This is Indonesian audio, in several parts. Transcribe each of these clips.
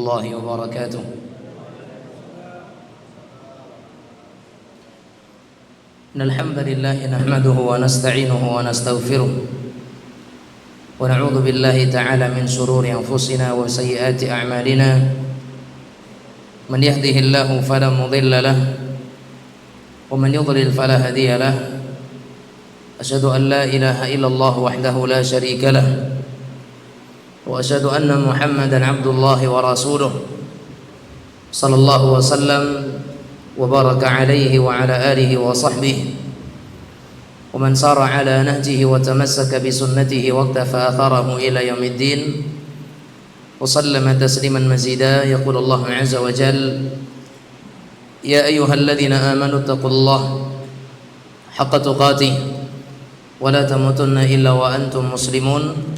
الله وبركاته. إن الحمد لله نحمده ونستعينه ونستغفره ونعوذ بالله تعالى من شرور أنفسنا وسيئات أعمالنا. من يهده الله فلا مضل له ومن يضلل فلا هادي له. أشهد أن لا إله إلا الله وحده لا شريك له وأشهد أن محمدا عبد الله ورسوله صلى الله وسلم وبارك عليه وعلى آله وصحبه ومن سار على نهجه وتمسك بسنته واقتفى أثره إلى يوم الدين وسلم تسليما مزيدا. يقول الله عز وجل: يا أيها الذين آمنوا اتقوا الله حق تقاته ولا تموتن إلا وأنتم مسلمون.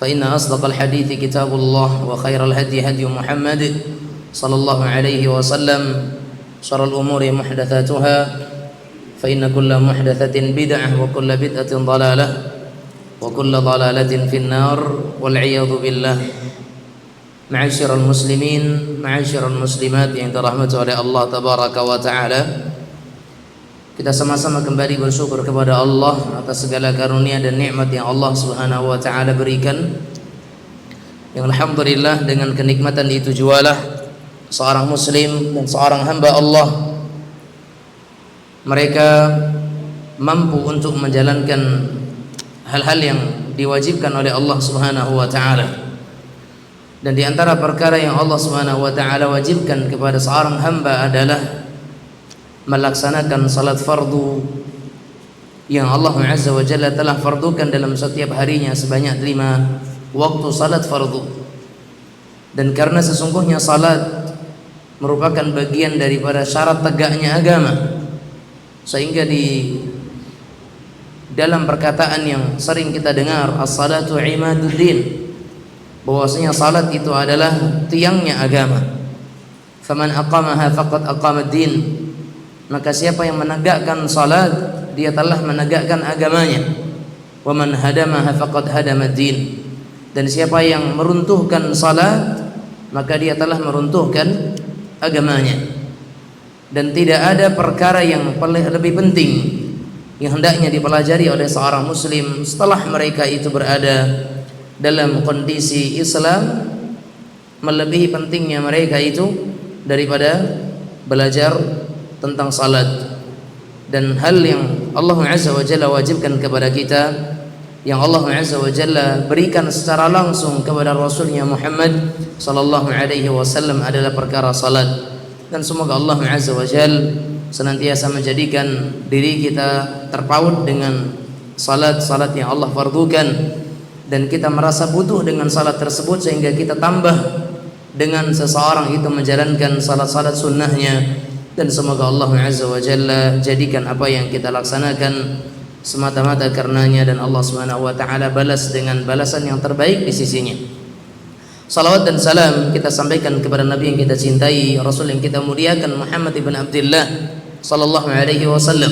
فإن أصدق الحديث كتاب الله وخير الهدي هدي محمد صلى الله عليه وسلم. شر الأمور محدثاتها فإن كل محدثة بدعة وكل بدعة ضلالة وكل ضلالة في النار والعياذ بالله. معاشر المسلمين معاشر المسlimat yang dirahmati oleh Allah tabaraka wa taala, kita sama-sama kembali bersyukur kepada Allah atas segala karunia dan nikmat yang Allah Subhanahu wa taala berikan. Yang alhamdulillah dengan kenikmatan itu jualah seorang muslim dan seorang hamba Allah mereka mampu untuk menjalankan hal-hal yang diwajibkan oleh Allah Subhanahu wa taala. Dan di antara perkara yang Allah Subhanahu wa taala wajibkan kepada seorang hamba adalah melaksanakan salat fardu yang Allah Azza wa Jalla telah fardukan dalam setiap harinya sebanyak 5 waktu salat fardu. Dan karena sesungguhnya salat merupakan bagian daripada syarat tegaknya agama, sehingga di dalam perkataan yang sering kita dengar, as-salatu imaduddin, bahwasanya salat itu adalah tiangnya agama. Faman aqamaha faqad aqamad-din, maka siapa yang menegakkan salat dia telah menegakkan agamanya. Wa man hadamaha faqad hadamad-din, dan siapa yang meruntuhkan salat maka dia telah meruntuhkan agamanya. Dan tidak ada perkara yang lebih penting yang hendaknya dipelajari oleh seorang muslim setelah mereka itu berada dalam kondisi Islam melebihi pentingnya mereka itu daripada belajar tentang salat. Dan hal yang Allah Azza wa Jalla wajibkan kepada kita, yang Allah Azza wa Jalla berikan secara langsung kepada Rasulnya Muhammad sallallahu alaihi wasallam adalah perkara salat. Dan semoga Allah Azza wa Jalla senantiasa menjadikan diri kita terpaut dengan salat-salat yang Allah fardukan, dan kita merasa butuh dengan salat tersebut sehingga kita tambah dengan seseorang itu menjalankan salat-salat sunnahnya. Dan semoga Allah Azza wa Jalla jadikan apa yang kita laksanakan semata-mata karenanya, dan Allah Subhanahu wa taala balas dengan balasan yang terbaik di sisinya. Salawat dan salam kita sampaikan kepada Nabi yang kita cintai, Rasul yang kita muliakan, Muhammad ibn Abdullah sallallahu alaihi wasallam.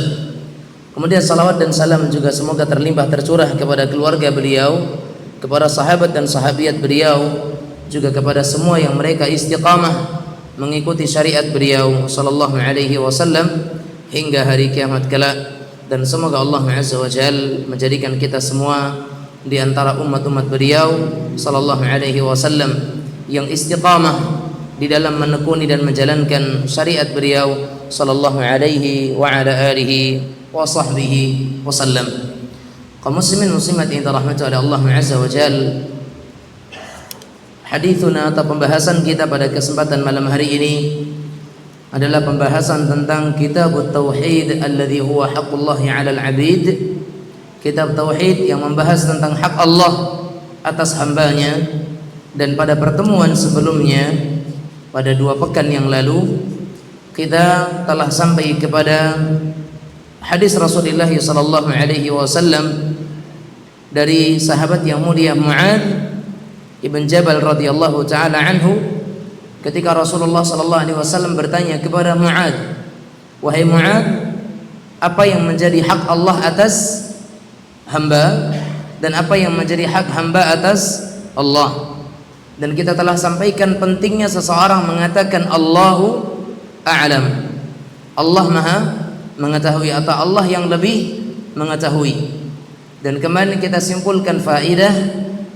Kemudian salawat dan salam juga semoga terlimpah tercurah kepada keluarga beliau, kepada sahabat dan sahabiat beliau, juga kepada semua yang mereka istiqamah mengikuti syariat beliau sallallahu alaihi wasallam hingga hari kiamat kelak. Dan semoga Allah Azza wa Jalla menjadikan kita semua di antara umat-umat beliau sallallahu alaihi wasallam yang istiqamah di dalam menekuni dan menjalankan syariat beliau sallallahu alaihi wa ala alihi wa sahbihi wasallam. Kaum muslimin muslimat yang dirahmati oleh Allah Azza wa Jalla, hadithuna atau pembahasan kita pada kesempatan malam hari ini adalah pembahasan tentang kitab tauhid alladhi huwa haqqullahi 'alal 'abid. Kitab tauhid yang membahas tentang hak Allah atas hambanya. Dan pada pertemuan sebelumnya, pada 2 pekan yang lalu, kita telah sampai kepada hadis Rasulullah sallallahu alaihi wasallam dari sahabat yang mulia Mu'adz Ibn Jabal radhiyallahu taala anhu, ketika Rasulullah sallallahu alaihi wasallam bertanya kepada Mu'adz, "Wahai Mu'adz, apa yang menjadi hak Allah atas hamba dan apa yang menjadi hak hamba atas Allah?" Dan kita telah sampaikan pentingnya seseorang mengatakan Allahu a'lam. Allah Maha mengetahui atau Allah yang lebih mengetahui. Dan kemarin kita simpulkan faedah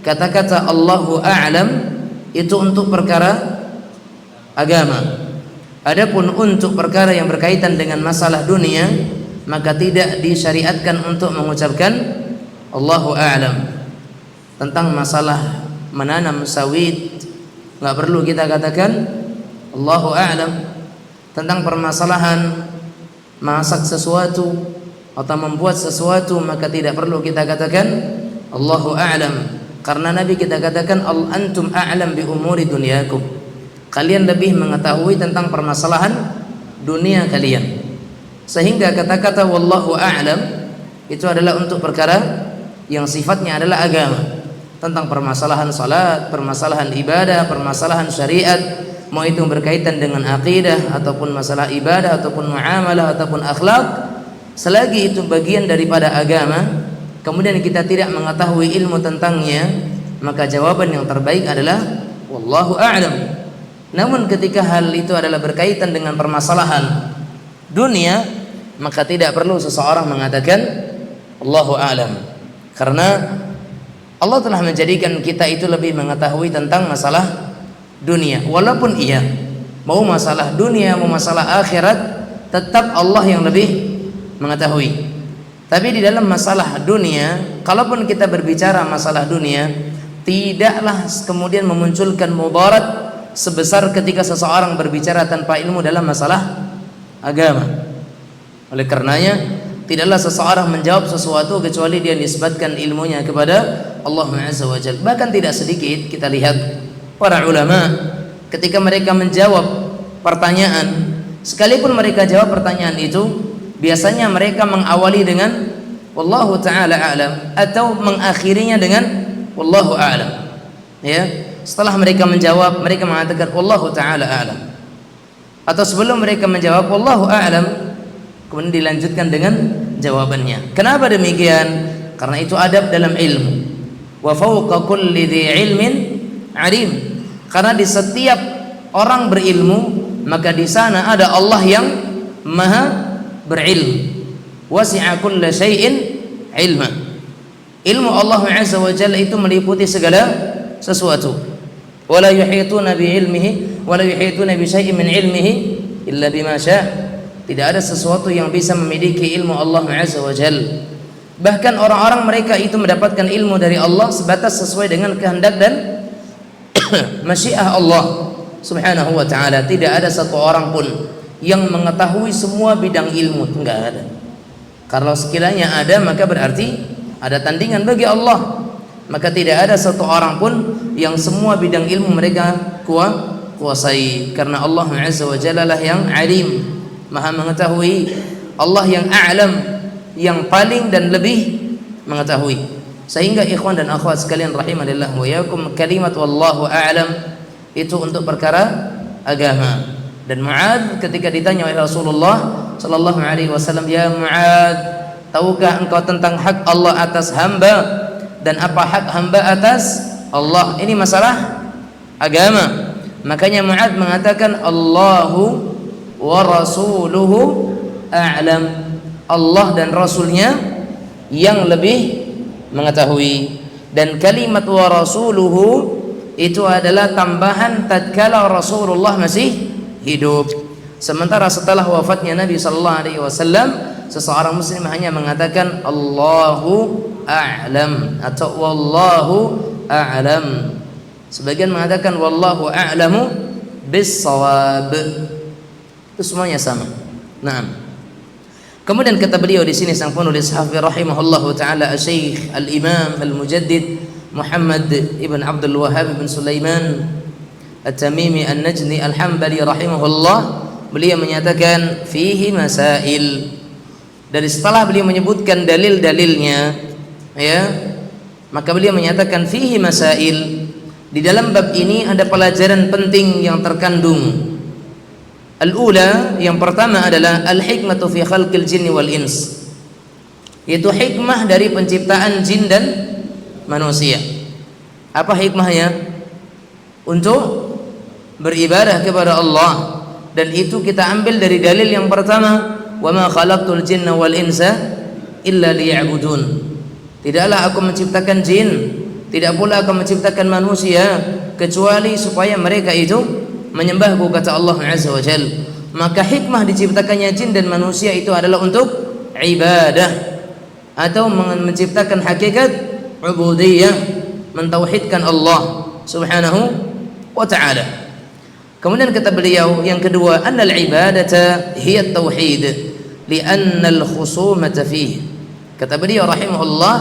kata-kata Allahu a'lam itu untuk perkara agama. Adapun untuk perkara yang berkaitan dengan masalah dunia, maka tidak disyariatkan untuk mengucapkan Allahu a'lam. Tentang masalah menanam sawit nggak perlu kita katakan Allahu a'lam. Tentang permasalahan masak sesuatu atau membuat sesuatu, maka tidak perlu kita katakan Allahu a'lam, karena Nabi kita katakan antum a'lam bi umuri dunyakum, kalian lebih mengetahui tentang permasalahan dunia kalian. Sehingga kata-kata wallahu a'lam itu adalah untuk perkara yang sifatnya adalah agama, tentang permasalahan salat, permasalahan ibadah, permasalahan syariat, mau itu berkaitan dengan akidah ataupun masalah ibadah ataupun muamalah ataupun akhlak, selagi itu bagian daripada agama, kemudian kita tidak mengetahui ilmu tentangnya, maka jawaban yang terbaik adalah wallahu a'lam. Namun ketika hal itu adalah berkaitan dengan permasalahan dunia, maka tidak perlu seseorang mengatakan Allahu a'lam, karena Allah telah menjadikan kita itu lebih mengetahui tentang masalah dunia. Walaupun iya, mau masalah dunia mau masalah akhirat, tetap Allah yang lebih mengetahui. Tapi di dalam masalah dunia, kalaupun kita berbicara masalah dunia, tidaklah kemudian memunculkan mudarat sebesar ketika seseorang berbicara tanpa ilmu dalam masalah agama. Oleh karenanya, tidaklah seseorang menjawab sesuatu kecuali dia nisbatkan ilmunya kepada Allah Azza wa Jalla. Bahkan tidak sedikit kita lihat para ulama ketika mereka menjawab pertanyaan, sekalipun mereka jawab pertanyaan itu, biasanya mereka mengawali dengan wallahu ta'ala a'lam atau mengakhirinya dengan wallahu a'lam. Ya, setelah mereka menjawab, mereka mengatakan wallahu ta'ala a'lam. Atau sebelum mereka menjawab wallahu a'lam, kemudian dilanjutkan dengan jawabannya. Kenapa demikian? Karena itu adab dalam ilmu. Wa fawqa kulli dhi ilmin alim. Karena di setiap orang berilmu, maka di sana ada Allah yang maha berilmu. Wasi'a kulla syai'in ilma. Ilmu Allah Azza wa Jalla itu meliputi segala sesuatu. Wala yuhituna bi ilmihi wala yuhituna bi syai'in min ilmihi illa bima syaa'. Tidak ada sesuatu yang bisa memiliki ilmu Allah Azza wa Jalla. Bahkan orang-orang mereka itu mendapatkan ilmu dari Allah sebatas sesuai dengan kehendak dan masyiah Allah Subhanahu wa ta'ala. Tidak ada satu orang pun yang mengetahui semua bidang ilmu, enggak ada. Kalau sekiranya ada, maka berarti ada tandingan bagi Allah. Maka tidak ada satu orang pun yang semua bidang ilmu mereka kuasai, karena Allah Azza wa Jalla lah yang alim, maha mengetahui. Allah yang a'lam, yang paling dan lebih mengetahui. Sehingga ikhwan dan akhwat sekalian rahimanillah wa yakum, kalimat wallahu a'lam itu untuk perkara agama. Dan Mu'adz ketika ditanya oleh Rasulullah sallallahu alaihi wasallam, ya Mu'adz, tahukah engkau tentang hak Allah atas hamba dan apa hak hamba atas Allah? Ini masalah agama. Makanya Mu'adz mengatakan Allahu wa rasuluhu a'lam. Allah dan Rasulnya yang lebih mengetahui. Dan kalimat wa rasuluhu itu adalah tambahan tatkala Rasulullah masih hidup. Sementara setelah wafatnya Nabi sallallahu alaihi wasallam, seseorang muslim hanya mengatakan Allahu a'lam atau wallahu a'lam. Sebagian mengatakan wallahu a'lamu bis-shawab. Itu semuanya sama. Naam. Kemudian kata beliau di sini sang penulis Hafiz rahimahullahu taala Syekh Al-Imam Al-Mujaddid Muhammad ibn Abdul Wahhab ibn Sulaiman At-Tamimi An-Najdi Al-Hambali rahimahullah, beliau menyatakan fihi masail. Dari setelah beliau menyebutkan dalil-dalilnya, ya, maka beliau menyatakan fihi masail. Di dalam bab ini ada pelajaran penting yang terkandung. Al-ula, yang pertama adalah al-hikmatu fi khalqil jinni wal ins, yaitu hikmah dari penciptaan jin dan manusia. Apa hikmahnya? untuk beribadah kepada Allah. Dan itu kita ambil dari dalil yang pertama, wa ma khalaqtul jinna wal insa illa liya'budun. Tidaklah aku menciptakan jin, tidak pula aku menciptakan manusia kecuali supaya mereka itu menyembahku, kata Allah Azza wa Jalla. Maka hikmah diciptakannya jin dan manusia itu adalah untuk ibadah, atau menciptakan hakikat ubudiyah, mentauhidkan Allah Subhanahu wa ta'ala. Kemudian kata beliau yang kedua, annal ibadata hiya tauhid li'anna al-khusumata fihi. Kata beliau rahimahullah,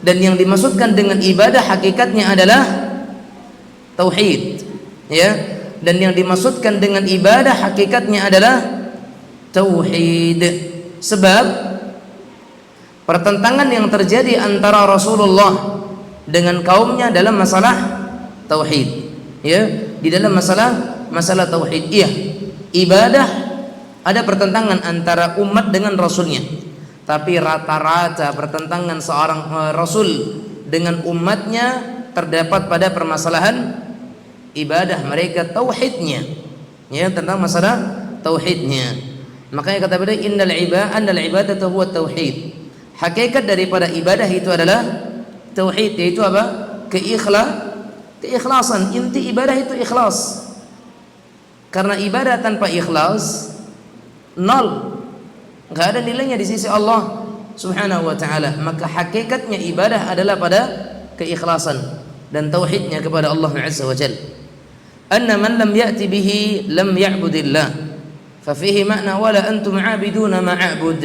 dan yang dimaksudkan dengan ibadah hakikatnya adalah tauhid, ya. Dan yang dimaksudkan dengan ibadah hakikatnya adalah tauhid. Sebab pertentangan yang terjadi antara Rasulullah dengan kaumnya dalam masalah tauhid, ya. Di dalam masalah tauhid, iya, ibadah ada pertentangan antara umat dengan rasulnya. Tapi rata-rata pertentangan seorang rasul dengan umatnya terdapat pada permasalahan ibadah mereka, tauhidnya, ya, tentang masalah tauhidnya. Makanya kata beliau, innal ibadatu huwa tauhid. Hakikat daripada ibadah itu adalah tauhid, yaitu apa? Keikhlasan. Inti ibadah itu ikhlas. Karena ibadah tanpa ikhlas nol, enggak ada nilainya di sisi Allah Subhanahu wa ta'ala. Maka hakikatnya ibadah adalah pada keikhlasan dan tauhidnya kepada Allah Azza wa Jalla. Anna man lam ya'ti bihi lam ya'budillah, fa fihi makna wala antum 'abiduna ma a'bud.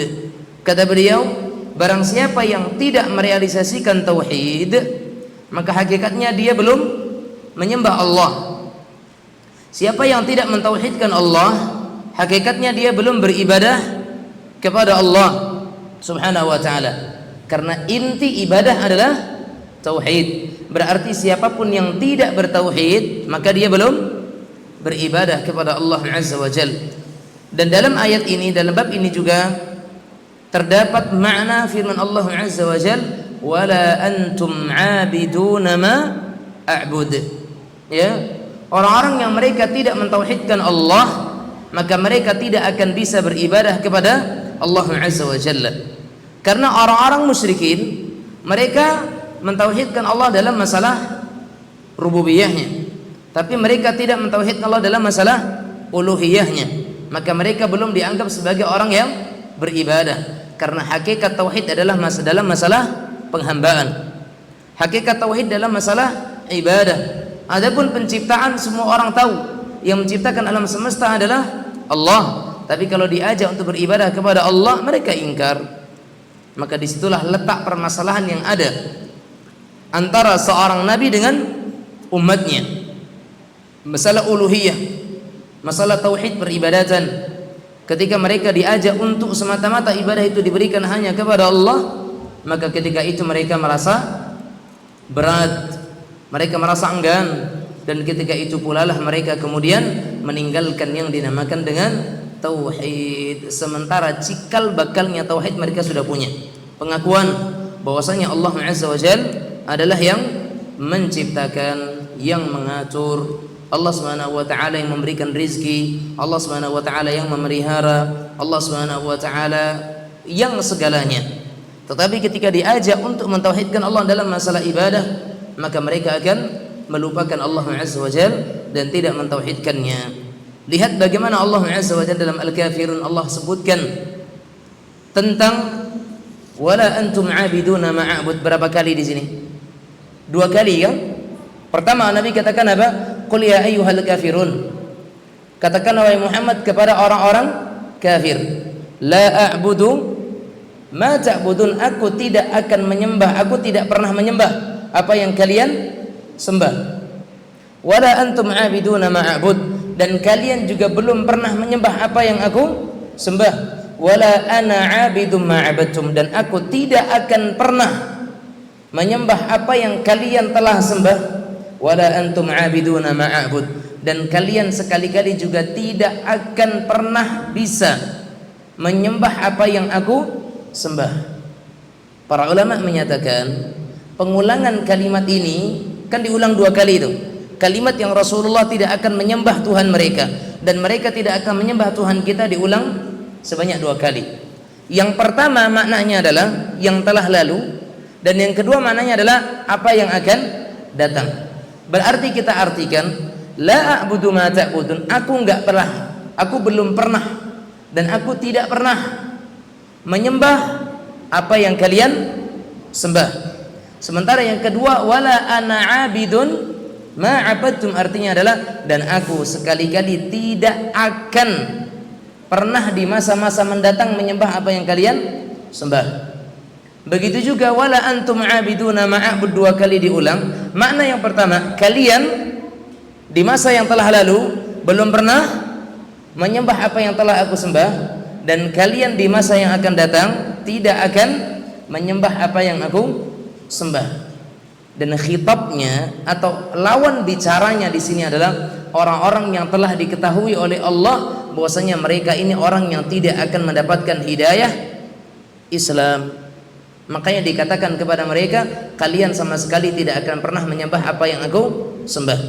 Kata beliau, barang siapa yang tidak merealisasikan tauhid, maka hakikatnya dia belum menyembah Allah. Siapa yang tidak mentauhidkan Allah, hakikatnya dia belum beribadah kepada Allah Subhanahu wa ta'ala. Karena inti ibadah adalah tauhid. Berarti siapapun yang tidak bertauhid, maka dia belum beribadah kepada Allah Azza wa Jalla. Dan dalam ayat ini, dalam bab ini juga terdapat makna firman Allah Azza wa Jalla, wala antum 'abiduna ma a'bud. Ya, orang-orang yang mereka tidak mentauhidkan Allah, maka mereka tidak akan bisa beribadah kepada Allah Azza wa Jalla. Karena orang-orang musyrikin, mereka mentauhidkan Allah dalam masalah rububiyahnya, tapi mereka tidak mentauhidkan Allah dalam masalah uluhiyahnya. Maka mereka belum dianggap sebagai orang yang beribadah. Karena hakikat tauhid adalah dalam masalah penghambaan. Hakikat tauhid dalam masalah ibadah. Adapun penciptaan semua orang tahu, yang menciptakan alam semesta adalah Allah. Tapi kalau diajak untuk beribadah kepada Allah, mereka ingkar. Maka disitulah letak permasalahan yang ada antara seorang nabi dengan umatnya. Masalah uluhiyah, masalah tauhid peribadatan. Ketika mereka diajak untuk semata-mata ibadah itu diberikan hanya kepada Allah, maka ketika itu mereka merasa berat, mereka merasa enggan, dan ketika itu pula lah mereka kemudian meninggalkan yang dinamakan dengan tauhid. Sementara cikal bakalnya tauhid mereka sudah punya pengakuan bahwasanya Allah Azza wa Jalla adalah yang menciptakan, yang mengatur, Allah Subhanahu wa ta'ala yang memberikan rizki, Allah Subhanahu wa ta'ala yang memelihara, Allah Subhanahu wa ta'ala yang segalanya. Tetapi ketika diajak untuk mentauhidkan Allah dalam masalah ibadah, maka mereka akan melupakan Allah Azza wa Jalla dan tidak mentauhidkannya. Lihat bagaimana Allah Azza wa Jalla dalam Al-Kafirun, Allah sebutkan tentang wala antum 'abiduna ma'abud berapa kali di sini? 2 kali kan? Pertama Nabi katakan apa? Qul ya ayyuhal kafirun. Katakan wahai Muhammad kepada orang-orang kafir, la a'budu ma ta'budun, aku tidak akan menyembah, aku tidak pernah menyembah apa yang kalian sembah. Wala antum 'abiduna ma a'bud, dan kalian juga belum pernah menyembah apa yang aku sembah. Wala ana 'abidum ma 'abadtum, dan aku tidak akan pernah menyembah apa yang kalian telah sembah. Wala antum 'abiduna ma a'bud, dan kalian sekali-kali juga tidak akan pernah bisa menyembah apa yang aku sembah. Para ulama menyatakan pengulangan kalimat ini kan diulang 2 kali itu. kalimat yang Rasulullah tidak akan menyembah Tuhan mereka dan mereka tidak akan menyembah Tuhan kita diulang sebanyak 2 kali. Yang pertama maknanya adalah yang telah lalu, dan yang kedua maknanya adalah apa yang akan datang. Berarti kita artikan la a'budu ma ta'budun, aku belum pernah dan aku tidak pernah menyembah apa yang kalian sembah. Sementara yang kedua wala ana 'abidun ma 'abadtum, artinya adalah dan aku sekali-kali tidak akan pernah di masa-masa mendatang menyembah apa yang kalian sembah. Begitu juga wala antum 'abiduna ma a'bud, 2 kali diulang. Makna yang pertama, kalian di masa yang telah lalu belum pernah menyembah apa yang telah aku sembah, dan kalian di masa yang akan datang tidak akan menyembah apa yang aku sembah. Dan khitabnya atau lawan bicaranya di sini adalah orang-orang yang telah diketahui oleh Allah bahwasanya mereka ini orang yang tidak akan mendapatkan hidayah Islam. Makanya dikatakan kepada mereka, kalian sama sekali tidak akan pernah menyembah apa yang aku sembah.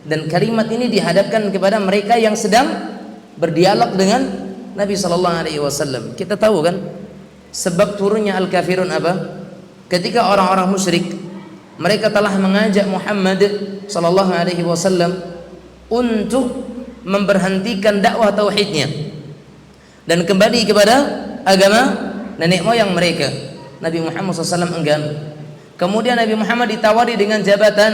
Dan kalimat ini dihadapkan kepada mereka yang sedang berdialog dengan Nabi sallallahu alaihi wasallam. Kita tahu kan sebab turunnya al-kafirun apa? Ketika orang-orang musyrik mereka telah mengajak Muhammad sallallahu alaihi wasallam untuk memberhentikan dakwah tauhidnya dan kembali kepada agama nenek moyang mereka. Nabi Muhammad SAW enggan. Kemudian Nabi Muhammad ditawari dengan jabatan,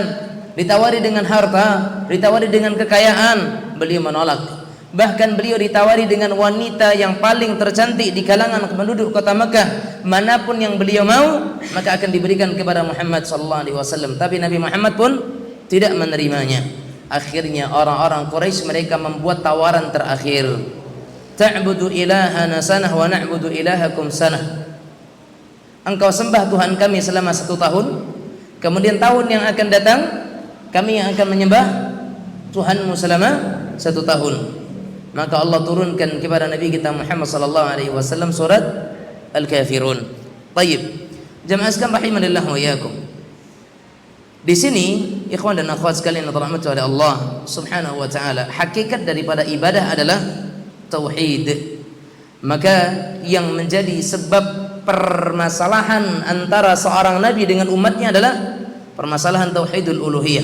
ditawari dengan harta, ditawari dengan kekayaan, beliau menolak. Bahkan beliau ditawari dengan wanita yang paling tercantik di kalangan penduduk kota Mekah, manapun yang beliau mau maka akan diberikan kepada Muhammad SAW. Tapi Nabi Muhammad pun tidak menerimanya. Akhirnya orang-orang Quraisy mereka membuat tawaran terakhir, ta'budu ilahana sanah wa na'budu ilahakum sanah. Engkau sembah Tuhan kami selama 1 tahun, kemudian tahun yang akan datang kami yang akan menyembah Tuhanmu selama 1 tahun. Maka Allah turunkan kepada Nabi kita Muhammad sallallahu alaihi wasallam surat Al-Kafirun. Baik. Jamaah sekalian rahimanillah wa iyyakum. Di sini ikhwan dan akhwat sekalian yang dirahmati oleh Allah Subhanahu wa taala, hakikat daripada ibadah adalah tauhid. Maka yang menjadi sebab permasalahan antara seorang nabi dengan umatnya adalah permasalahan tauhidul uluhiyah,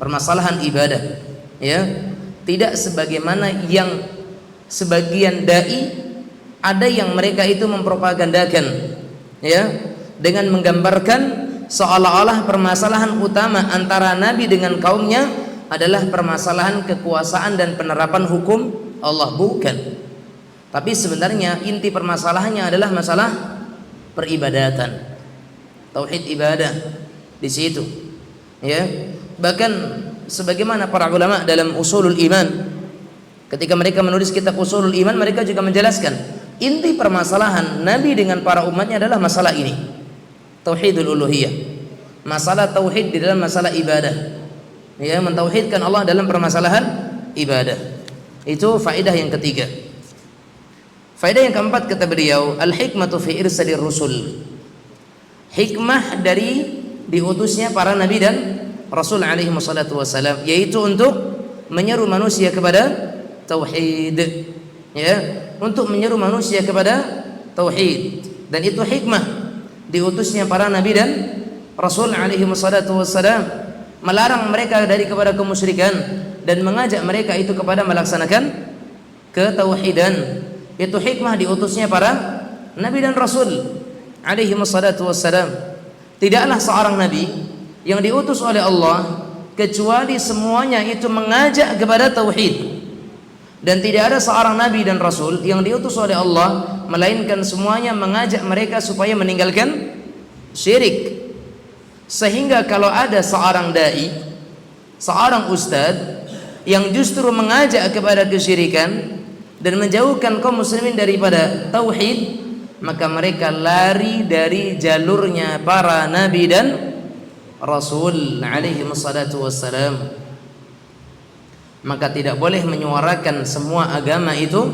permasalahan ibadah, ya. Tidak sebagaimana yang sebagian dai ada yang mereka itu mempropagandakan, ya, dengan menggambarkan seolah-olah permasalahan utama antara nabi dengan kaumnya adalah permasalahan kekuasaan dan penerapan hukum Allah. Bukan. Tapi sebenarnya inti permasalahannya adalah masalah peribadatan, tauhid ibadah di situ, ya. Bahkan sebagaimana para ulama dalam usulul iman, ketika mereka menulis kitab usulul iman, mereka juga menjelaskan inti permasalahan nabi dengan para umatnya adalah masalah ini, tauhidul uluhiyah, masalah tauhid di dalam masalah ibadah, ya, mentauhidkan Allah dalam permasalahan ibadah. Itu faedah yang ketiga. Faedah yang keempat kata beliau, al-hikmatu fi irsalir rusul. Hikmah dari diutusnya para nabi dan rasul alaihi wassalatu wassalam, yaitu untuk menyeru manusia kepada tauhid, ya, untuk menyeru manusia kepada tauhid. Dan itu hikmah diutusnya para nabi dan rasul alaihi wassalatu wassalam, melarang mereka dari kepada kemusyrikan dan mengajak mereka itu kepada melaksanakan ketauhidan. Itu hikmah diutusnya para nabi dan rasul alaihi wassalatu wassalam. Tidaklah seorang nabi yang diutus oleh Allah kecuali semuanya itu mengajak kepada tauhid, dan tidak ada seorang nabi dan rasul yang diutus oleh Allah melainkan semuanya mengajak mereka supaya meninggalkan syirik. Sehingga kalau ada seorang dai, seorang ustadz yang justru mengajak kepada kesyirikan dan menjauhkan kaum muslimin daripada tauhid, maka mereka lari dari jalurnya para nabi dan rasul alaihi wassalatu wassalam. Maka tidak boleh menyuarakan semua agama itu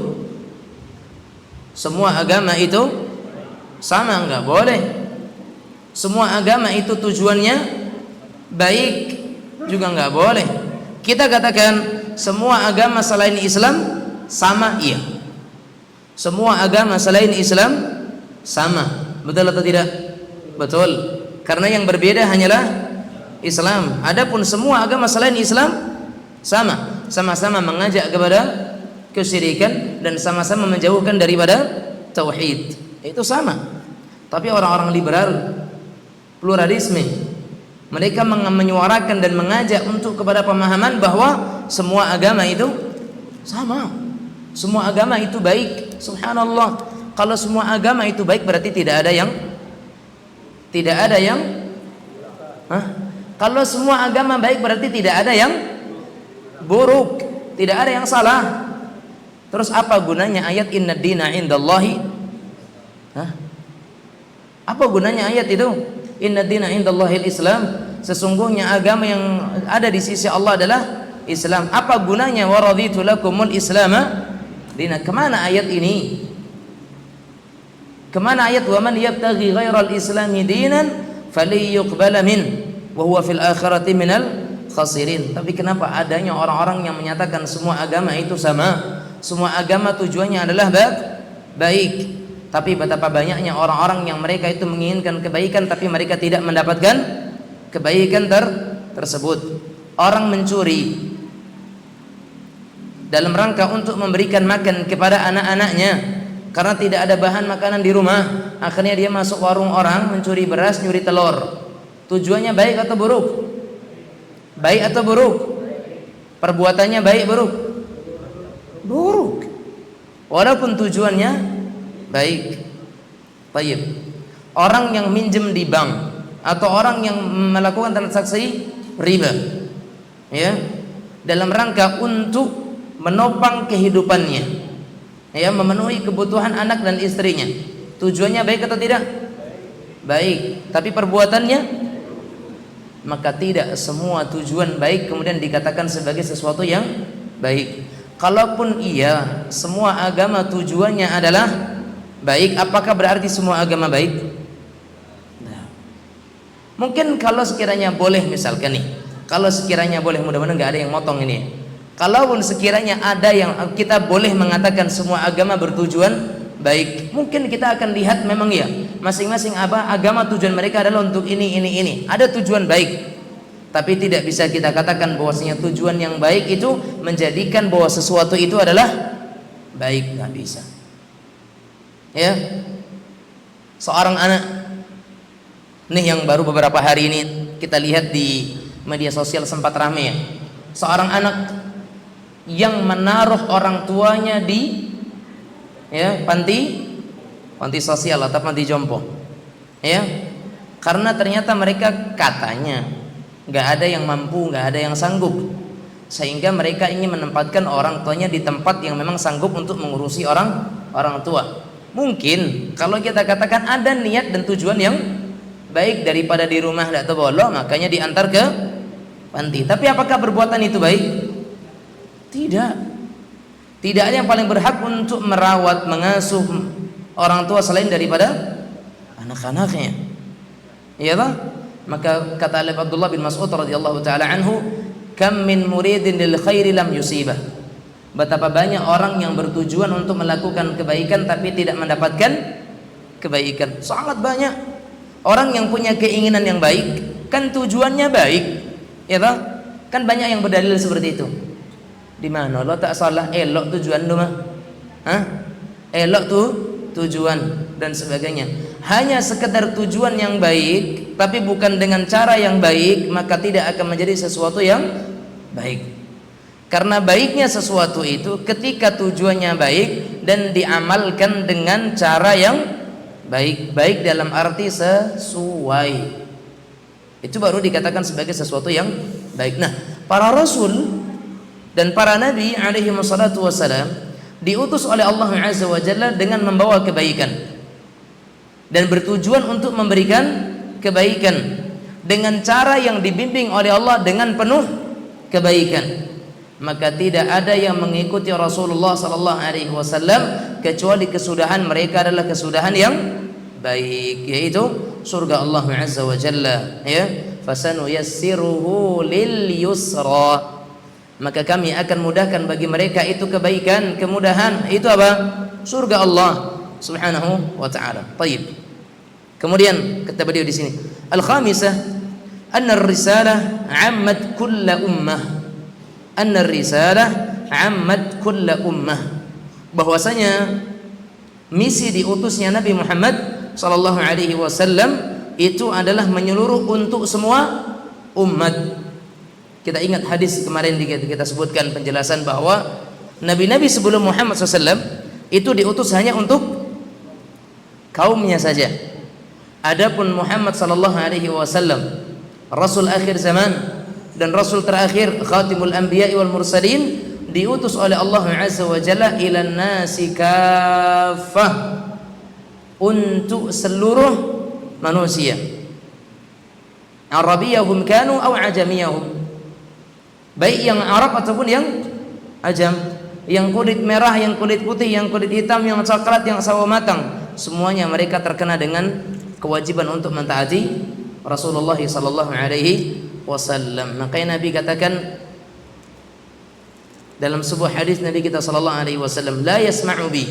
sama, enggak boleh. Semua agama itu tujuannya baik, juga nggak boleh. Kita katakan semua agama selain Islam sama, iya. Semua agama selain Islam sama, betul atau tidak? Betul. Karena yang berbeda hanyalah Islam. Adapun semua agama selain Islam sama, sama-sama mengajak kepada kesyirikan dan sama-sama menjauhkan daripada tauhid. Itu sama. Tapi orang-orang liberal, pluralisme, mereka menyuarakan dan mengajak untuk kepada pemahaman bahwa semua agama itu sama, semua agama itu baik. Subhanallah, kalau semua agama itu baik berarti tidak ada yang kalau semua agama baik berarti tidak ada yang buruk, tidak ada yang salah. Terus apa gunanya ayat inna dina indallahi? Apa gunanya ayat itu? Inna dina indallahil Islam. Sesungguhnya agama yang ada di sisi Allah adalah Islam. Apa gunanya wa raditu lakumul islama dina? Kemana ayat ini? Kemana ayat wa man yabtaghi ghairal islami dinan falyuqbala min wa huwa fil akhirati minal khasirin. Tapi kenapa adanya orang-orang yang menyatakan semua agama itu sama, semua agama tujuannya adalah baik. Tapi betapa banyaknya orang-orang yang mereka itu menginginkan kebaikan tapi mereka tidak mendapatkan kebaikan tersebut. Orang mencuri dalam rangka untuk memberikan makan kepada anak-anaknya karena tidak ada bahan makanan di rumah, akhirnya dia masuk warung orang, mencuri beras, nyuri telur. Tujuannya baik atau buruk? Baik atau buruk? Perbuatannya baik buruk? Buruk. Walaupun tujuannya baik. Baik. Orang yang minjem di bank atau orang yang melakukan transaksi riba, ya, dalam rangka untuk menopang kehidupannya, ya, memenuhi kebutuhan anak dan istrinya, tujuannya baik atau tidak? Baik. Tapi perbuatannya, maka tidak semua tujuan baik kemudian dikatakan sebagai sesuatu yang baik. Kalaupun iya, semua agama tujuannya adalah baik, apakah berarti semua agama baik? Nah, mungkin kalau sekiranya boleh, misalkan nih, kalau sekiranya boleh, mudah-mudahan nggak ada yang motong ini. Kalaupun sekiranya ada yang kita boleh mengatakan semua agama bertujuan baik, mungkin kita akan lihat memang ya, masing-masing agama tujuan mereka adalah untuk ini. Ada tujuan baik. Tapi tidak bisa kita katakan bahwasanya tujuan yang baik itu menjadikan bahwa sesuatu itu adalah baik, nggak bisa. Ya, seorang anak nih yang baru beberapa hari ini kita lihat di media sosial sempat ramai ya, seorang anak yang menaruh orang tuanya di panti sosial atau panti jompo, ya, karena ternyata mereka katanya nggak ada yang mampu, nggak ada yang sanggup, sehingga mereka ingin menempatkan orang tuanya di tempat yang memang sanggup untuk mengurusi orang tua. Mungkin kalau kita katakan ada niat dan tujuan yang baik, daripada di rumah tidak terbolong, makanya diantar ke panti. Tapi apakah perbuatan itu baik? Tidak. Tidak ada yang paling berhak untuk merawat, mengasuh orang tua selain daripada anak-anaknya. Iya tak? Maka kata Abdullah bin Mas'ud radhiyallahu taala anhu, kam min muridin lil khairi lam yusibah. Betapa banyak orang yang bertujuan untuk melakukan kebaikan tapi tidak mendapatkan kebaikan. Sangat banyak orang yang punya keinginan yang baik, kan tujuannya baik, ya tak? Kan banyak yang berdalil seperti itu. Di mana lo tak salah, elok tujuan lu mah, elok tuh tujuan dan sebagainya. Hanya sekedar tujuan yang baik tapi bukan dengan cara yang baik, maka tidak akan menjadi sesuatu yang baik. Karena baiknya sesuatu itu ketika tujuannya baik dan diamalkan dengan cara yang baik, baik dalam arti sesuai, itu baru dikatakan sebagai sesuatu yang baik. Nah, para rasul dan para nabi alaihi wassalatu wassalam diutus oleh Allah Azza wa Jalla dengan membawa kebaikan dan bertujuan untuk memberikan kebaikan dengan cara yang dibimbing oleh Allah dengan penuh kebaikan. Maka tidak ada yang mengikuti Rasulullah sallallahu alaihi wasallam kecuali kesudahan mereka adalah kesudahan yang baik, yaitu surga Allah Azza wa Jalla, ya. fasanuyassiruhu lil yusra, maka kami akan mudahkan bagi mereka itu kebaikan, kemudahan. Itu apa? Surga Allah Subhanahu wa ta'ala. Baik. Kemudian kata beliau di sini, al-khamisah anna ar-risalah 'ammat kulla ummah. Anna ar-risalah 'ammat kulla ummah. Bahwasanya misi diutusnya Nabi Muhammad sallallahu alaihi wasallam itu adalah menyeluruh untuk semua umat. Kita ingat hadis kemarin kita sebutkan penjelasan bahwa nabi-nabi sebelum Muhammad SAW itu diutus hanya untuk kaumnya saja. Adapun Muhammad sallallahu alaihi wasallam rasul akhir zaman dan rasul terakhir khatimul anbiya'i wal mursalin, diutus oleh Allah Azza wa Jalla ila nasi kaffah, untuk seluruh manusia, Arabiyahum kanu aw ajamiyahum, baik yang Arab ataupun yang ajam, yang kulit merah, yang kulit putih, yang kulit hitam, yang coklat, yang sawo matang, semuanya mereka terkena dengan kewajiban untuk mentaati Rasulullah sallallahu alaihi wasallam. Makanya Nabi katakan dalam sebuah hadis Nabi kita sallallahu alaihi wasallam, la yasma'u bi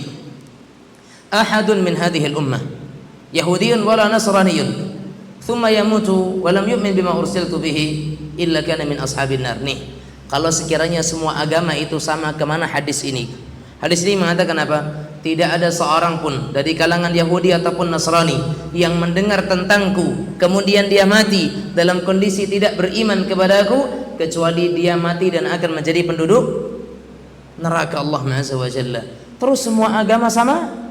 ahadun min hadhihi al-ummah yahudiyyun wala nasraniyyun thumma yamutu wa lam yu'min bima ursiltu bihi illa kana min ashabin nar. Nih, kalau sekiranya semua agama itu sama, kemana hadis ini? Hadis ini mengatakan apa? Tidak ada seorang pun dari kalangan Yahudi ataupun Nasrani yang mendengar tentangku kemudian dia mati dalam kondisi tidak beriman kepadaku, kecuali dia mati dan akan menjadi penduduk neraka Allah Azza wa Jalla. Terus semua agama sama?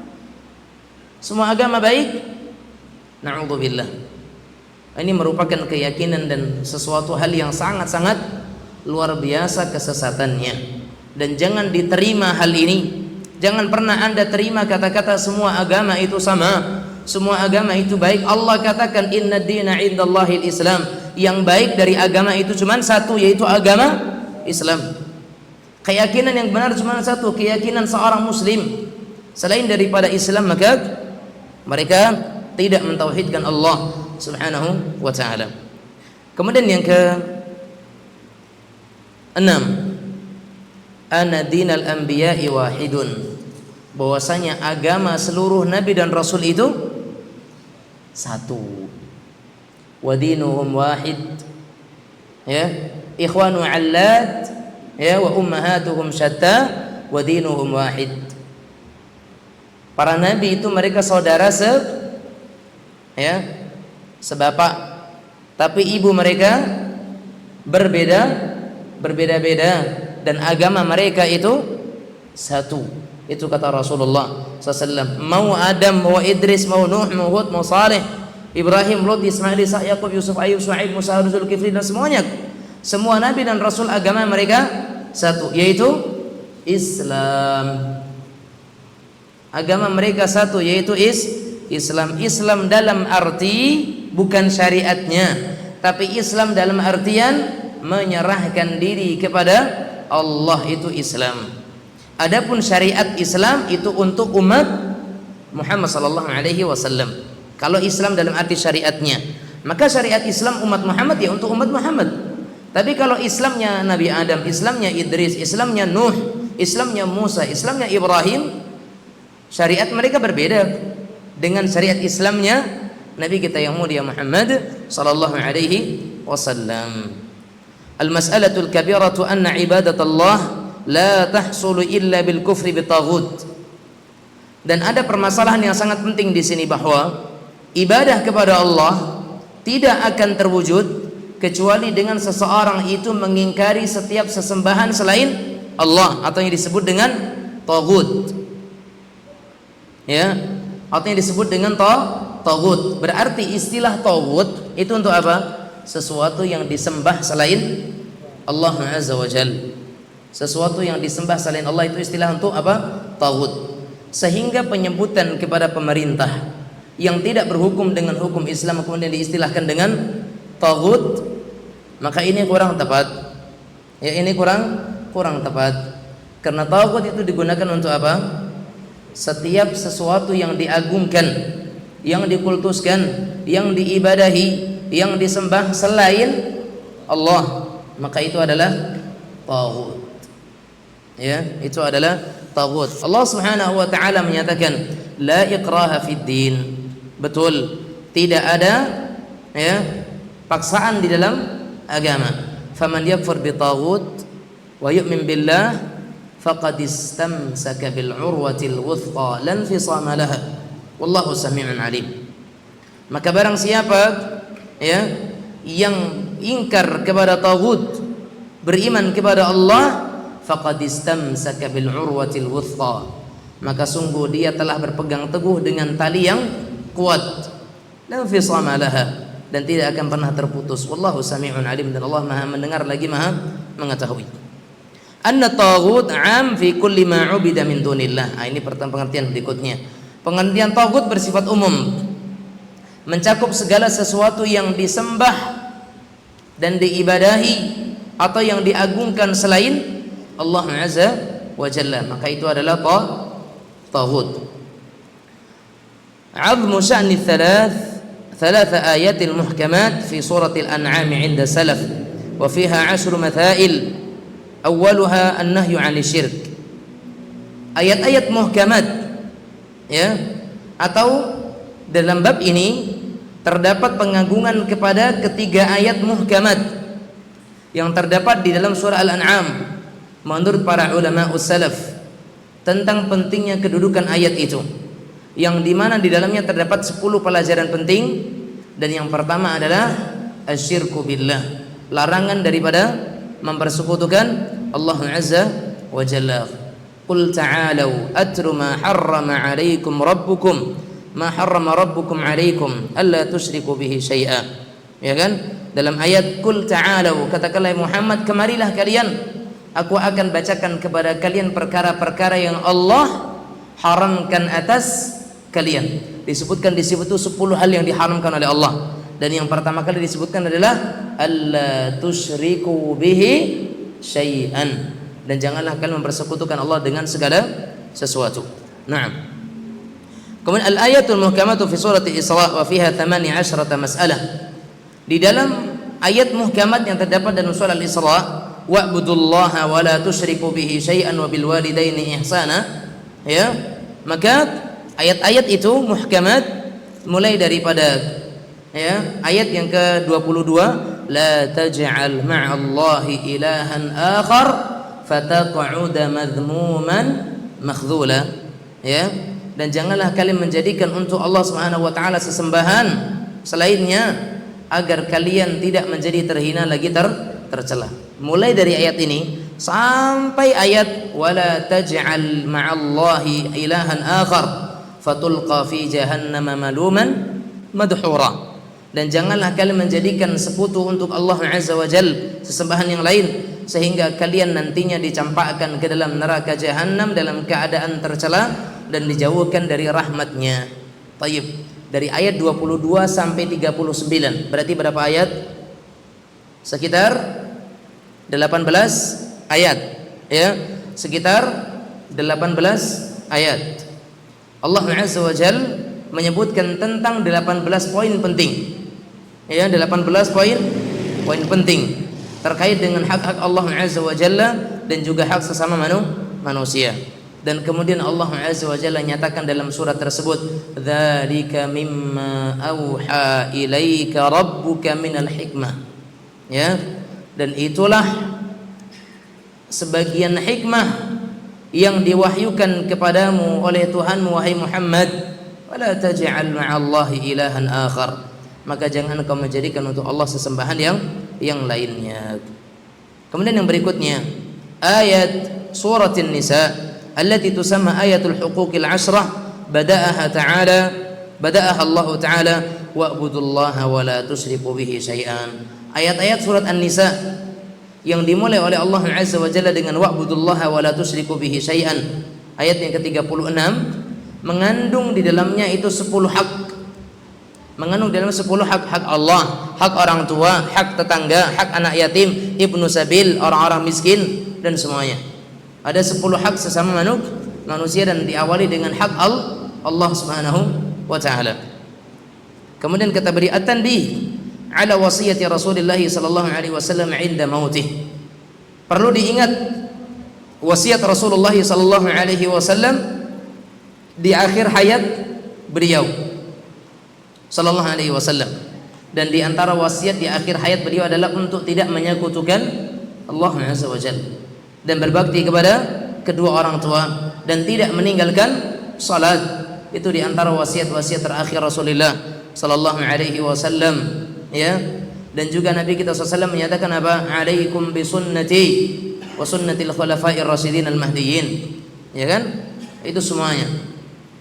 Semua agama baik? Na'udzubillah. Ini merupakan keyakinan dan sesuatu hal yang sangat-sangat luar biasa kesesatannya. Dan jangan diterima hal ini. Jangan pernah Anda terima kata-kata semua agama itu sama, semua agama itu baik. Allah katakan inna dina indallahil Islam. Yang baik dari agama itu cuma satu, yaitu agama Islam. Keyakinan yang benar cuma satu, keyakinan seorang muslim. Selain daripada Islam maka mereka tidak mentauhidkan Allah Subhanahu wa ta'ala. Kemudian yang ke-6, anna dinal anbiya'i wahidun, bahwasanya agama seluruh nabi dan rasul itu satu. Wa dinuhum wahid, ya, ikhwanu allat, ya, wa ummahatuhum syatta wa dinuhum wahid. Para nabi itu mereka saudara sebapak, tapi ibu mereka berbeda-beda dan agama mereka itu satu. Itu kata Rasulullah SAW. Mau Adam, mau Idris, mau Nuh, mau Hud, mau Saleh, Ibrahim, Lut, Ismail, Isa, Yaqub, Yusuf, Ayub, Shu'aib, Musa, Zulkifli, dan semuanya, semua nabi dan rasul agama mereka satu, yaitu Islam. Agama mereka satu, yaitu Islam. Islam dalam arti bukan syariatnya, tapi Islam dalam artian menyerahkan diri kepada Allah, itu Islam. Adapun syariat Islam itu untuk umat Muhammad sallallahu alaihi wasallam. Kalau Islam dalam arti syariatnya, maka syariat Islam umat Muhammad ya untuk umat Muhammad. Tapi kalau Islamnya Nabi Adam, Islamnya Idris, Islamnya Nuh, Islamnya Musa, Islamnya Ibrahim, syariat mereka berbeda dengan syariat Islamnya Nabi kita yang mulia Muhammad sallallahu alaihi wasallam. Al-mas'alatul kabiratu anna ibadatullah la tahsulu illa bil kufri bitaghut. Dan ada permasalahan yang sangat penting di sini, bahwa ibadah kepada Allah tidak akan terwujud kecuali dengan seseorang itu mengingkari setiap sesembahan selain Allah, atau yang disebut dengan taghut. Ya, atau yang disebut dengan taghut. Berarti istilah taghut itu untuk apa? Sesuatu yang disembah selain Allah Azza wa Jalla. Sesuatu yang disembah selain Allah itu istilah untuk apa? Taghut. Sehingga penyebutan kepada pemerintah yang tidak berhukum dengan hukum Islam kemudian diistilahkan dengan taghut, maka ini kurang tepat. Ya, ini kurang tepat. Karena taghut itu digunakan untuk apa? Setiap sesuatu yang diagungkan, yang dikultuskan, yang diibadahi, yang disembah selain Allah, maka itu adalah taghut. Ya, itu adalah taghut. Allah Subhanahu wa taala menyatakan la ikraha fid din. Betul, tidak ada ya paksaan di dalam agama. Faman yakfur bi taghut wa yu'min billah faqad istamsaka bil urwatil wuthqa lan fisama laha wallahu samii'un alim. Maka barang siapa ya yang ingkar kepada taghut, beriman kepada Allah, faqad istamsaka bil urwatil wuthqa, maka sungguh dia telah berpegang teguh dengan tali yang kuat, la fisama laha, dan tidak akan pernah terputus. Wallahu samii'un alim, dan Allah Maha mendengar lagi Maha mengetahui. Anna taghut 'am fi kulli ma 'ubida min dunillah. Ini pengertian berikutnya. Pengertian taghut bersifat umum, mencakup segala sesuatu yang disembah dan diibadahi atau yang diagungkan selain Allah Azza wa Jalla, maka itu adalah taghut. 'azmu sya'ni ثلاث آيات محكمات في سورة الأنعام عند سلف وفيها 10 مثائل أولها النهي عن الشرك. Ayat-ayat muhkamat ya, atau dalam bab ini terdapat pengagungan kepada ketiga ayat muhkamat yang terdapat di dalam surah Al-An'am menurut para ulama salaf tentang pentingnya kedudukan ayat itu, yang dimana di dalamnya terdapat 10 pelajaran penting. Dan yang pertama adalah asyirku billah, larangan daripada mempersekutukan Allah Azza wa Jalla. Qul ta'alu atlu ma harrama 'alaikum rabbukum ma harrama rabbukum 'alaikum alla tusyriku bihi syai'a. Ya kan? Dalam ayat qul ta'alu, katakanlah Muhammad, kemarilah kalian, aku akan bacakan kepada kalian perkara-perkara yang Allah haramkan atas kalian. Disebutkan di situ 10 hal yang diharamkan oleh Allah, dan yang pertama kali disebutkan adalah alla tusyriku bihi syai'an, dan janganlah kalian mempersekutukan Allah dengan segala sesuatu. Naam. Kemudian al-ayatul muhkamatu fi surati Isra wa fiha 18 mas'alah. Di dalam ayat muhkamat yang terdapat dalam surah Al-Isra, wa'budullaha wa la tusyriku bihi syai'an wa bil walidaini ihsana, ya, maka ayat-ayat itu muhkamat mulai daripada ya ayat yang ke-22, la taj'al ma'allahi ilahan akhar fataq'uda madhmuman makhdhula, ya, dan janganlah kalian menjadikan untuk Allah Subhanahu wa taala sesembahan selainnya agar kalian tidak menjadi terhina lagi tercela. Mulai dari ayat ini sampai ayat wala taj'al ma'allahi ilahan akhar fatulqa fi jahannama maluman madhura, dan janganlah kalian menjadikan sekutu untuk Allah Azza wa Jal, sesembahan yang lain, sehingga kalian nantinya dicampakkan ke dalam neraka jahanam dalam keadaan tercela dan dijauhkan dari rahmatnya. Tayyib. Dari ayat 22 sampai 39 berarti berapa ayat? Sekitar 18 ayat, ya, sekitar 18 ayat. Allah Azza wa Jal menyebutkan tentang 18 poin penting, ya, 18 poin penting terkait dengan hak-hak Allah Azza wa Jalla dan juga hak sesama manusia. Dan kemudian Allah Azza wa Jalla nyatakan dalam surat tersebut, dzalika mimma auha ilaika rabbuka minal hikmah, ya, dan itulah sebagian hikmah yang diwahyukan kepadamu oleh Tuhanmu wahai Muhammad, wala taj'al ma'allahi ilahan akhar, maka jangan kau menjadikan untuk Allah sesembahan yang lainnya. Kemudian yang berikutnya ayat surat An-Nisa allati tusamma ayatul huquqil 'ashrah, bada'aha Allah ta'ala wa'budullaha wa la tusyriku bihi syai'an. Ayat-ayat surat An-Nisa yang dimulai oleh Allah Azza wa Jalla dengan wa'budullaha wa la tusyriku bihi syai'an, ayat yang ke-36 mengandung di dalamnya itu 10 hak. Mengandung di dalam 10 hak Allah, hak orang tua, hak tetangga, hak anak yatim, ibnu sabil, orang-orang miskin, dan semuanya. Ada 10 hak sesama manusia dan diawali dengan hak Allah Subhanahu wa taala. Kemudian kata beri at-tanbih ala wasiyati Rasulullah sallallahu alaihi wasallam 'inda mautih. Perlu diingat wasiat Rasulullah sallallahu alaihi wasallam di akhir hayat beliau sallallahu alaihi wasallam. Dan di antara wasiat di akhir hayat beliau adalah untuk tidak menyekutukan Allah Azza wa Jalla dan berbakti kepada kedua orang tua dan tidak meninggalkan salat. Itu di antara wasiat-wasiat terakhir Rasulullah sallallahu alaihi wasallam, ya. Dan juga Nabi kita SAW menyatakan apa? Alaikum bi sunnati wa sunnatil khulafa'ir rasyidin al-mahdiyyin. Ya kan? Itu semuanya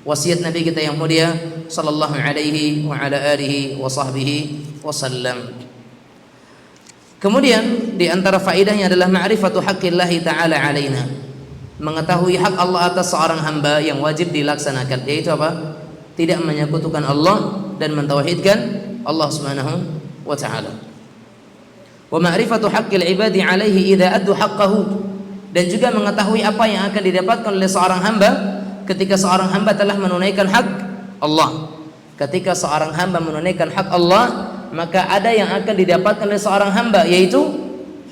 wasiat Nabi kita yang mulia sallallahu alaihi wa ala alihi wa sahbihi wasallam. Kemudian di antara faedahnya adalah ma'rifatu haqqillahi ta'ala alaina, mengetahui hak Allah atas seorang hamba yang wajib dilaksanakan, yaitu apa? Tidak menyekutukan Allah dan mentauhidkan Allah Subhanahu wa ta'ala. Wa ma'rifatu haqqil ibadi alaihi idza addu haqqahu, dan juga mengetahui apa yang akan didapatkan oleh seorang hamba ketika seorang hamba telah menunaikan hak Allah. Ketika seorang hamba menunaikan hak Allah, maka ada yang akan didapatkan oleh seorang hamba, yaitu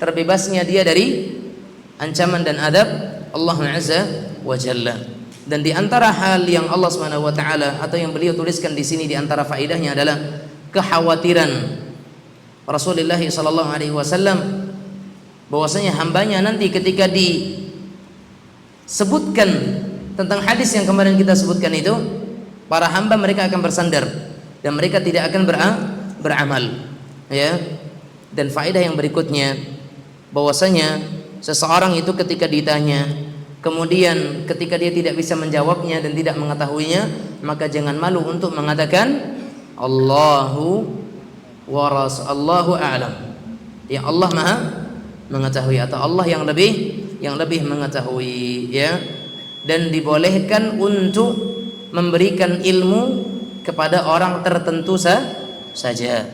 terbebasnya dia dari ancaman dan adab Allah Azza wa Jalla. Dan di antara hal yang Allah Subhanahu wa taala atau yang beliau tuliskan di sini di antara faedahnya adalah kekhawatiran Rasulullah sallallahu alaihi wasallam bahwasanya hambanya nanti ketika disebutkan tentang hadis yang kemarin kita sebutkan itu, para hamba mereka akan bersandar dan mereka tidak akan beramal, ya. Dan faedah yang berikutnya bahwasanya seseorang itu ketika ditanya, kemudian ketika dia tidak bisa menjawabnya dan tidak mengetahuinya, maka jangan malu untuk mengatakan Allahu a'lam. Ya, Allah Maha mengetahui atau Allah yang lebih mengetahui, ya. Dan dibolehkan untuk memberikan ilmu kepada orang tertentu saja,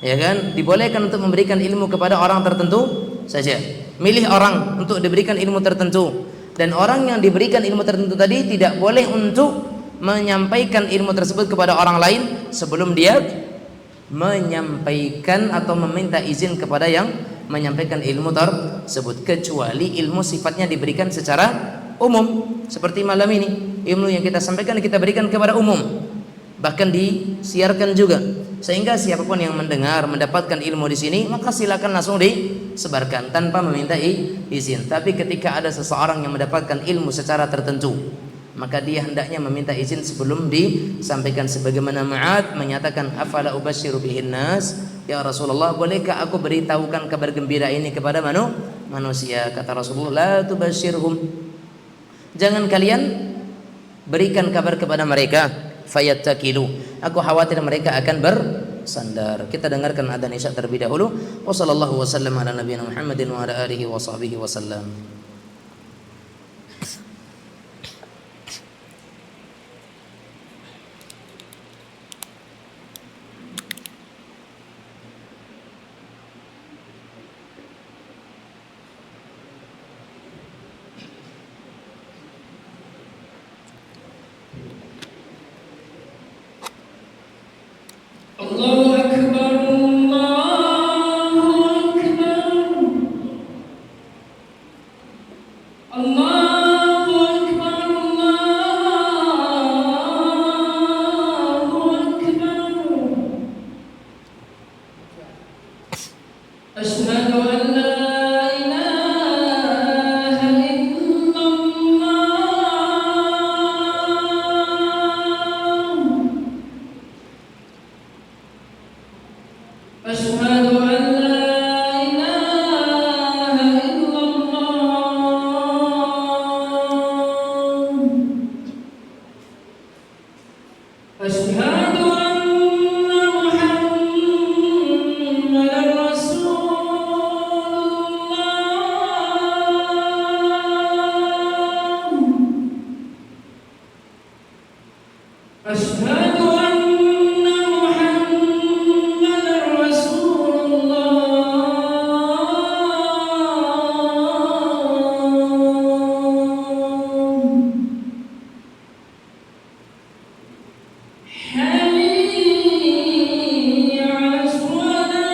ya kan? Dibolehkan untuk memberikan ilmu kepada orang tertentu saja. Milih orang untuk diberikan ilmu tertentu, dan orang yang diberikan ilmu tertentu tadi tidak boleh untuk menyampaikan ilmu tersebut kepada orang lain sebelum dia menyampaikan atau meminta izin kepada yang menyampaikan ilmu tersebut, kecuali ilmu sifatnya diberikan secara umum seperti malam ini. Ilmu yang kita sampaikan kita berikan kepada umum, bahkan disiarkan juga, sehingga siapapun yang mendengar mendapatkan ilmu di sini maka silakan langsung disebarkan tanpa meminta izin. Tapi ketika ada seseorang yang mendapatkan ilmu secara tertentu, maka dia hendaknya meminta izin sebelum disampaikan, sebagaimana Mu'adz menyatakan, afala ubasyiru bihin nas, ya Rasulullah, bolehkah aku beritahukan kabar gembira ini kepada manusia? Kata Rasulullah, la tubasyirhum, jangan kalian berikan kabar kepada mereka, fayattakilu, aku khawatir mereka akan bersandar. Kita dengarkan adzan Isya terlebih dahulu. Wassallallahu wasallam ala nabiyina Muhammadin wa ala alihi wa sahbihi wasallam. Allahu Akbar, Allahu Akbar, Allahu Akbar, Allahu Akbar. Asyhadu an la ilaha illallah. Asyhadu an la ilaha illallah. Asyhadu anna Muhammadan Rasulullah. Asyhadu anna Muhammadan Rasulullah. Hayya 'alas salah.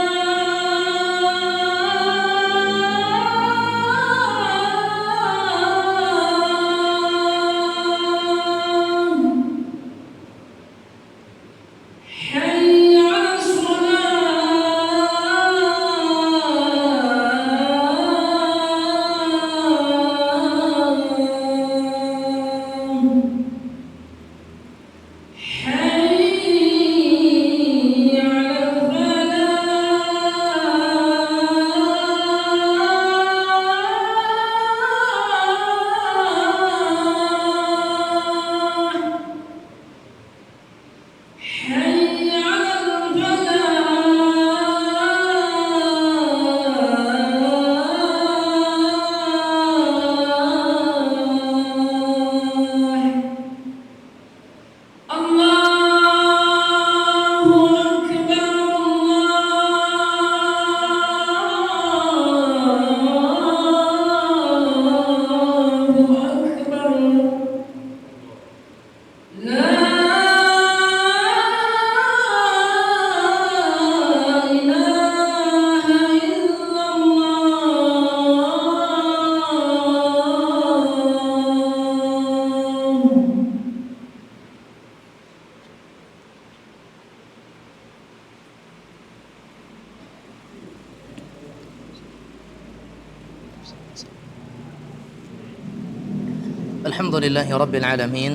Alhamdulillahi Rabbil Alamin.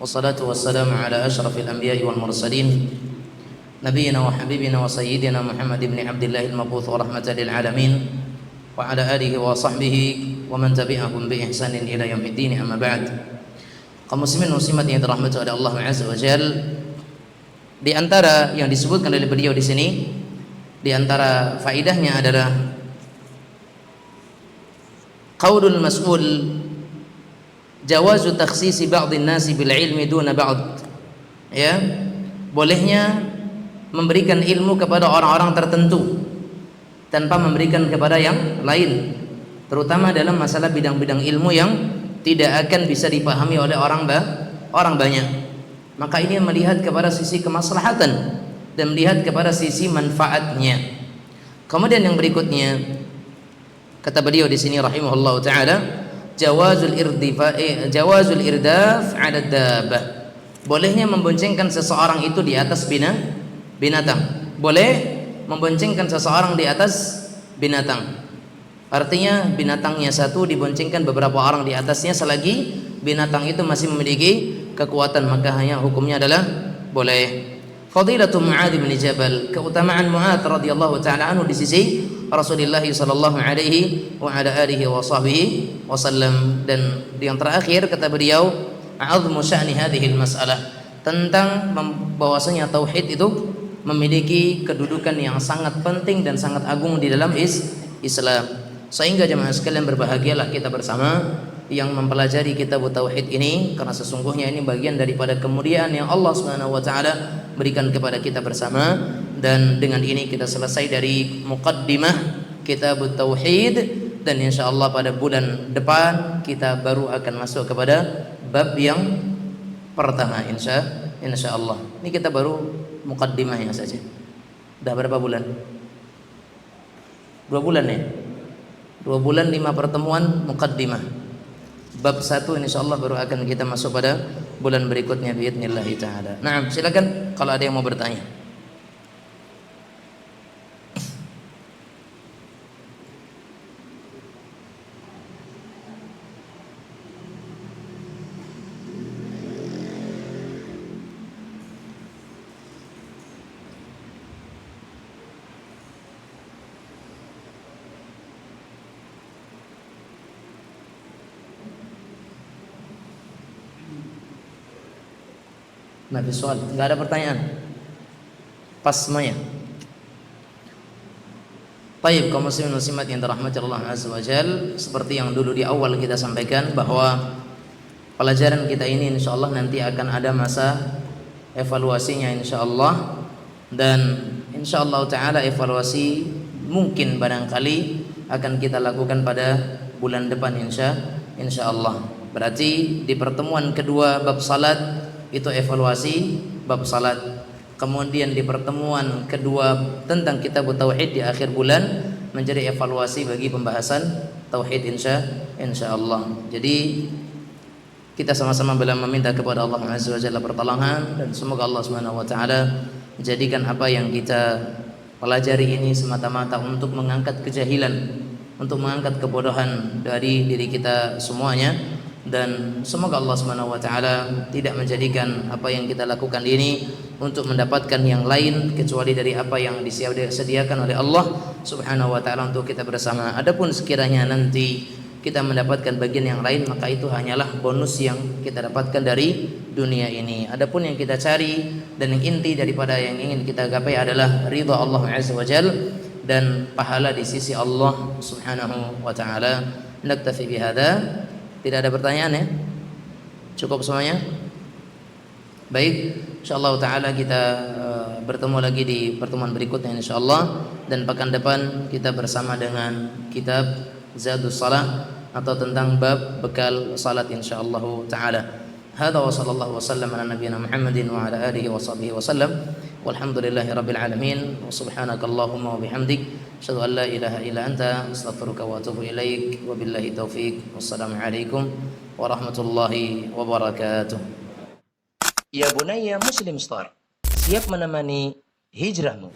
Wassalatu wassalamu ala ashrafil anbiya'i wal mursalin Nabiyyina wa habibina wa sayyidina Muhammad ibn Abdillah al-mab'uts rahmatan lil alamin wa ala alihi wa sahbihi wa man tabi'ahum bi ihsanin ila yaumiddin, amma ba'd. Kaum muslimin muslimat yang dirahmati oleh Allah Azza wa Jalla, di antara yang disebutkan oleh beliau di sini, di antara faidahnya adalah qaulul mas'ul jawazu takhsisi ba'dhin nasi bil ilmi duna ba'd. Ya, bolehnya memberikan ilmu kepada orang-orang tertentu tanpa memberikan kepada yang lain, terutama dalam masalah bidang-bidang ilmu yang tidak akan bisa dipahami oleh orang banyak. Maka ini melihat kepada sisi kemaslahatan dan melihat kepada sisi manfaatnya. Kemudian yang berikutnya, kata beliau di sini rahimahullah taala, jawazul irdaf 'ala dabbah. Bolehnya memboncengkan seseorang itu di atas binatang. Boleh memboncengkan seseorang di atas binatang. Artinya binatangnya satu diboncengkan beberapa orang di atasnya selagi binatang itu masih memiliki kekuatan, maka hanya hukumnya adalah boleh. Fadilatu Mu'adz bin Jabal, keutamaan Mu'adz radhiyallahu taala anhu di sisi Rasulullah sallallahu alaihi wa ala alihi wa sahbihi wasallam. Dan yang terakhir kata beliau, a'azmu sya'ni hadhil mas'alah, tentang bahwasanya tauhid itu memiliki kedudukan yang sangat penting dan sangat agung di dalam Islam. Sehingga jemaah sekalian, berbahagialah kita bersama yang mempelajari kitab tauhid ini, karena sesungguhnya ini bagian daripada kemuliaan yang Allah Subhanahu wa taala berikan kepada kita bersama. Dan dengan ini kita selesai dari muqaddimah kitab tauhid, dan insyaallah pada bulan depan kita baru akan masuk kepada bab yang pertama insyaallah. Ini kita baru muqaddimahnya saja. Dah berapa bulan? 2 bulan ya? 2 bulan 5 pertemuan muqaddimah. Bab 1 insyaallah baru akan kita masuk pada bulan berikutnya biidznillah taala. Nah, silakan kalau ada yang mau bertanya. Nabi soal, nggak ada pertanyaan, pas semuanya. Baik, kaum muslimin muslimat yang dirahmati Allah Azza wa Jalla, seperti yang dulu di awal kita sampaikan bahwa pelajaran kita ini insyaallah nanti akan ada masa evaluasinya insyaallah, dan insyaallah taala evaluasi mungkin barangkali akan kita lakukan pada bulan depan insyaallah. Berarti di pertemuan kedua bab salat itu evaluasi bab salat. Kemudian di pertemuan kedua tentang kitab tauhid di akhir bulan menjadi evaluasi bagi pembahasan tauhid insyaallah. Jadi kita sama-sama bila meminta kepada Allah Azza wa Jalla pertolongan, dan semoga Allah Subhanahu wa taala menjadikan apa yang kita pelajari ini semata-mata untuk mengangkat kejahilan, untuk mengangkat kebodohan dari diri kita semuanya. Dan semoga Allah Subhanahu wa taala tidak menjadikan apa yang kita lakukan ini untuk mendapatkan yang lain kecuali dari apa yang disediakan oleh Allah Subhanahu wa taala untuk kita bersama. Adapun sekiranya nanti kita mendapatkan bagian yang lain, maka itu hanyalah bonus yang kita dapatkan dari dunia ini. Adapun yang kita cari dan yang inti daripada yang ingin kita gapai adalah ridha Allah Azza wa Jalla dan pahala di sisi Allah Subhanahu wa taala. Naktafi bihadza. Tidak ada pertanyaan ya? Cukup semuanya? Baik, insyaallah taala kita bertemu lagi di pertemuan berikutnya insyaallah, dan pekan depan kita bersama dengan kitab Zadus Shalah atau tentang bab bekal salat insyaallah taala. Hadza wa sallallahu wasallam ala nabiyyina Muhammadin wa ala alihi wa sahbihi wasallam. Walhamdulillahi rabbil alamin, wa subhanakallahumma wa bihamdik, asyhadu an la ilaha illa anta, astaghfiruka wa atubu ilaik, wa billahi taufik. Wassalamu alaikum warahmatullahi wabarakatuh. Ya bunayya Muslim Star, siap menemani hijrahmu.